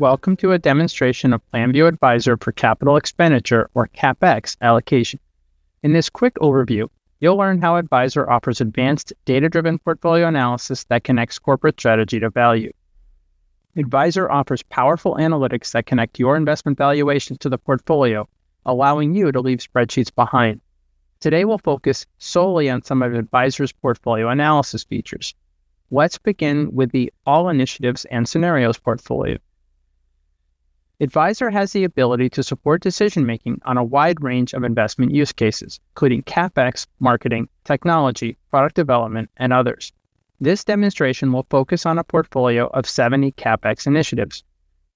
Welcome to a demonstration of Planview Advisor for Capital Expenditure, or CapEx Allocation. In this quick overview, you'll learn how Advisor offers advanced data-driven portfolio analysis that connects corporate strategy to value. Advisor offers powerful analytics that connect your investment valuations to the portfolio, allowing you to leave spreadsheets behind. Today, we'll focus solely on some of Advisor's portfolio analysis features. Let's begin with the All Initiatives and Scenarios portfolio. Advisor has the ability to support decision-making on a wide range of investment use cases, including CapEx, marketing, technology, product development, and others. This demonstration will focus on a portfolio of 70 CapEx initiatives.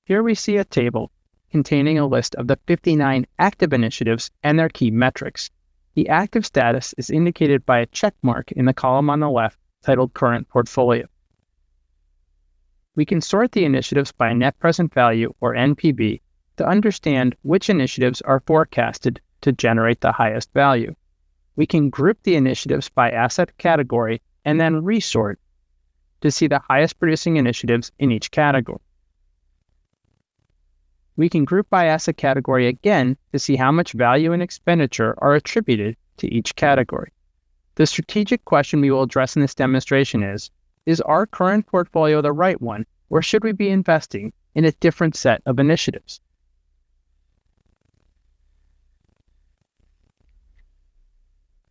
Here we see a table containing a list of the 59 active initiatives and their key metrics. The active status is indicated by a check mark in the column on the left titled Current Portfolio. We can sort the initiatives by net present value, or NPV, to understand which initiatives are forecasted to generate the highest value. We can group the initiatives by asset category and then resort to see the highest producing initiatives in each category. We can group by asset category again to see how much value and expenditure are attributed to each category. The strategic question we will address in this demonstration is our current portfolio the right one, or should we be investing in a different set of initiatives?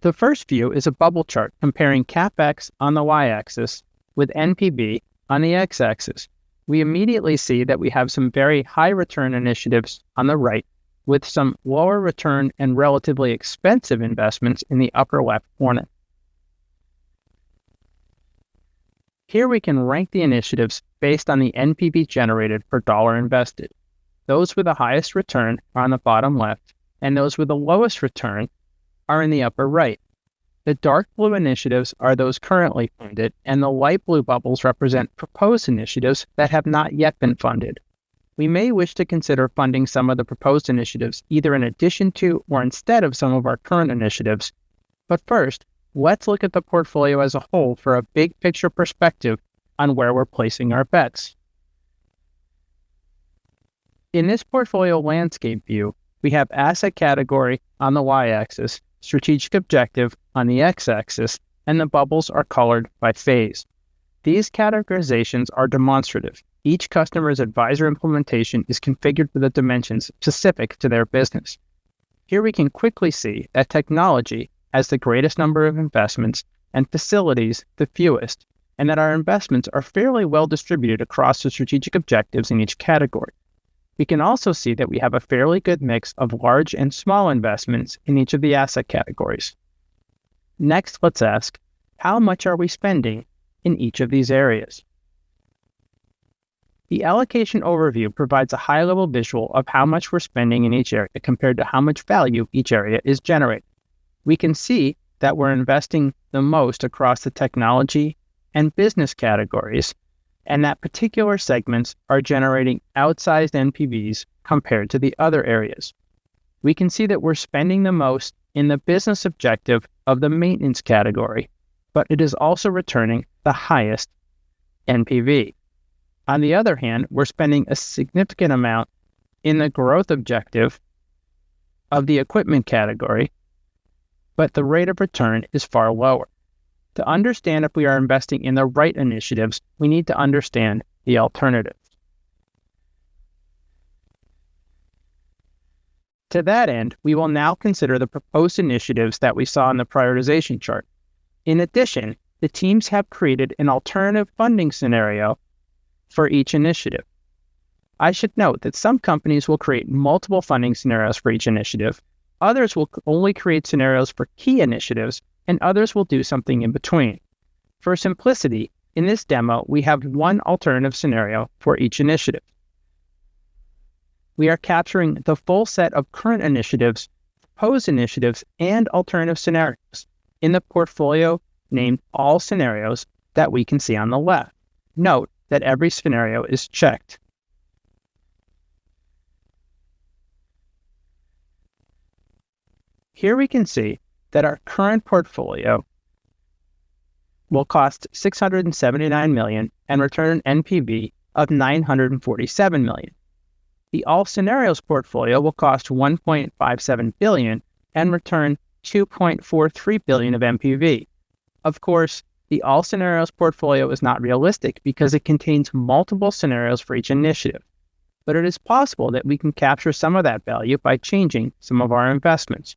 The first view is a bubble chart comparing CapEx on the y-axis with NPV on the x-axis. We immediately see that we have some very high return initiatives on the right, with some lower return and relatively expensive investments in the upper left corner. Here we can rank the initiatives based on the NPV generated per dollar invested. Those with the highest return are on the bottom left, and those with the lowest return are in the upper right. The dark blue initiatives are those currently funded, and the light blue bubbles represent proposed initiatives that have not yet been funded. We may wish to consider funding some of the proposed initiatives either in addition to or instead of some of our current initiatives. But first, let's look at the portfolio as a whole for a big picture perspective on where we're placing our bets. In this portfolio landscape view, we have asset category on the y-axis, strategic objective on the x-axis, and the bubbles are colored by phase. These categorizations are demonstrative. Each customer's Advisor implementation is configured for the dimensions specific to their business. Here we can quickly see that technology has the greatest number of investments and facilities the fewest, and that our investments are fairly well distributed across the strategic objectives in each category. We can also see that we have a fairly good mix of large and small investments in each of the asset categories. Next, let's ask, how much are we spending in each of these areas? The allocation overview provides a high-level visual of how much we're spending in each area compared to how much value each area is generating. We can see that we're investing the most across the technology and business categories, and that particular segments are generating outsized NPVs compared to the other areas. We can see that we're spending the most in the business objective of the maintenance category, but it is also returning the highest NPV. On the other hand, we're spending a significant amount in the growth objective of the equipment category, but the rate of return is far lower. To understand if we are investing in the right initiatives, we need to understand the alternatives. To that end, we will now consider the proposed initiatives that we saw in the prioritization chart. In addition, the teams have created an alternative funding scenario for each initiative. I should note that some companies will create multiple funding scenarios for each initiative. Others will only create scenarios for key initiatives, and others will do something in between. For simplicity, in this demo, we have one alternative scenario for each initiative. We are capturing the full set of current initiatives, proposed initiatives, and alternative scenarios in the portfolio named All Scenarios that we can see on the left. Note that every scenario is checked. Here we can see that our current portfolio will cost $679 million and return an NPV of $947 million. The all scenarios portfolio will cost $1.57 billion and return $2.43 billion of NPV. Of course, the all scenarios portfolio is not realistic because it contains multiple scenarios for each initiative, but it is possible that we can capture some of that value by changing some of our investments.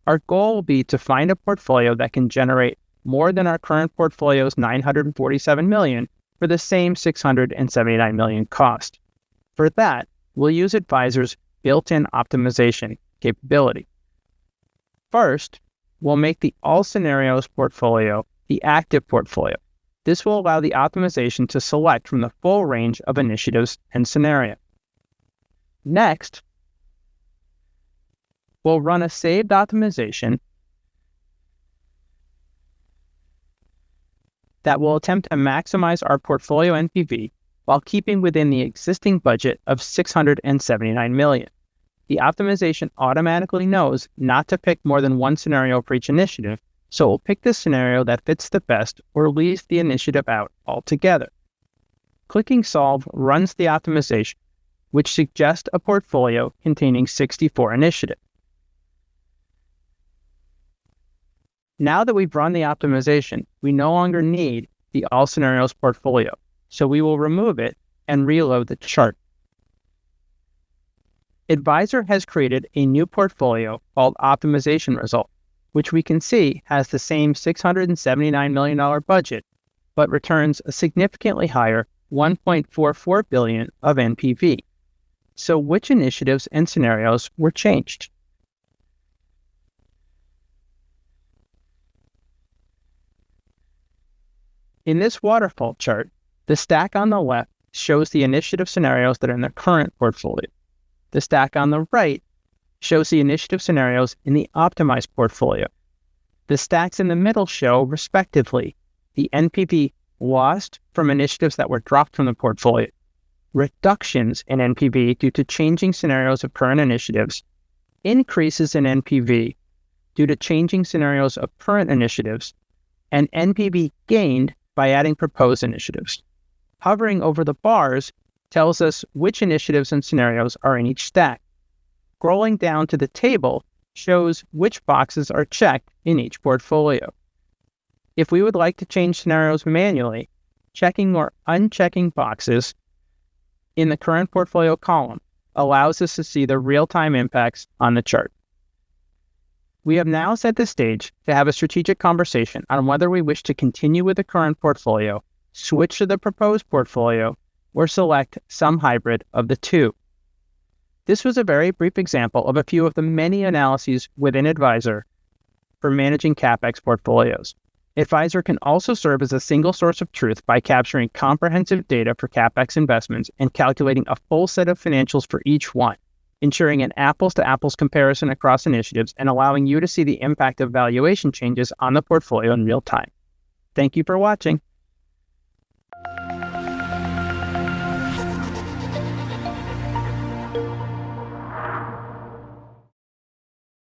Our goal will be to find a portfolio that can generate more than our current portfolio's $947 million for the same $679 million cost. For that, we'll use Advisor's built-in optimization capability. First, we'll make the all scenarios portfolio the active portfolio. This will allow the optimization to select from the full range of initiatives and scenarios. Next, we'll run a saved optimization that will attempt to maximize our portfolio NPV while keeping within the existing budget of $679 million. The optimization automatically knows not to pick more than one scenario for each initiative, so it will pick the scenario that fits the best or leaves the initiative out altogether. Clicking Solve runs the optimization, which suggests a portfolio containing 64 initiatives. Now that we've run the optimization, we no longer need the all scenarios portfolio, so we will remove it and reload the chart. Advisor has created a new portfolio called Optimization Result, which we can see has the same $679 million budget, but returns a significantly higher $1.44 billion of NPV. So which initiatives and scenarios were changed? In this waterfall chart, the stack on the left shows the initiative scenarios that are in the current portfolio. The stack on the right shows the initiative scenarios in the optimized portfolio. The stacks in the middle show, respectively, the NPV lost from initiatives that were dropped from the portfolio, reductions in NPV due to changing scenarios of current initiatives, increases in NPV due to changing scenarios of current initiatives, and NPV gained by adding proposed initiatives. Hovering over the bars tells us which initiatives and scenarios are in each stack. Scrolling down to the table shows which boxes are checked in each portfolio. If we would like to change scenarios manually, checking or unchecking boxes in the current portfolio column allows us to see the real-time impacts on the chart. We have now set the stage to have a strategic conversation on whether we wish to continue with the current portfolio, switch to the proposed portfolio, or select some hybrid of the two. This was a very brief example of a few of the many analyses within Advisor for managing CapEx portfolios. Advisor can also serve as a single source of truth by capturing comprehensive data for CapEx investments and calculating a full set of financials for each one, ensuring an apples-to-apples comparison across initiatives and allowing you to see the impact of valuation changes on the portfolio in real time. Thank you for watching.